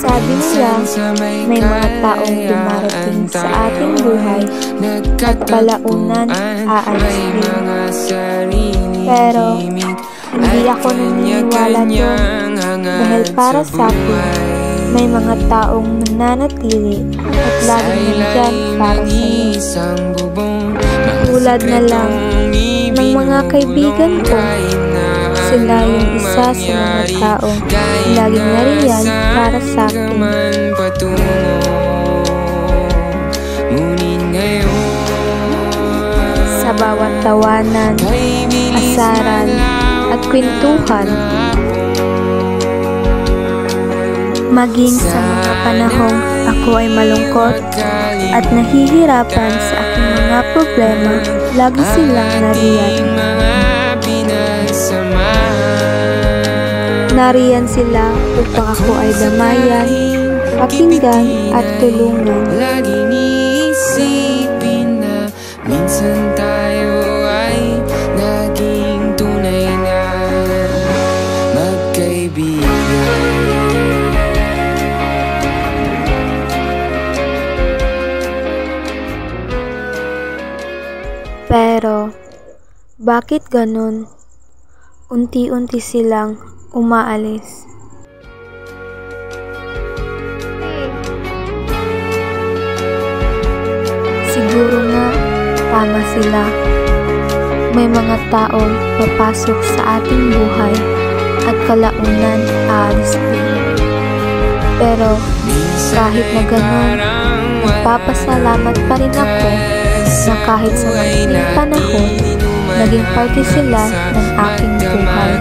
Sabi nila, may mga taong dumarating sa ating buhay at kalaunan aalis din. Pero hindi ako naniniwala doon dahil para sa akin, may mga taong nananatili at laging nandyan para sa iyo. Tulad na lang ng mga kaibigan ko, sila yung isa sa mga taong laging nariyan para sa akin. Sa bawat tawanan, asaran at kwentuhan, maging sa mga panahong ako ay malungkot at nahihirapan sa aking mga problema, lagi silang nariyan. Nariyan sila upang ako ay damayan, pakinggan at tulungan. Laging iisipin na minsan tayo ay naging tunay na magkaibigan. Pero, bakit ganun? Unti-unti silang umaalis. Siguro nga, tama sila. May mga taong papasok sa ating buhay at kalaunan aalis din. Pero, kahit na ganun, nagpapasalamat pa rin ako na kahit sa madaling panahon, naging parte sila ng aking buhay.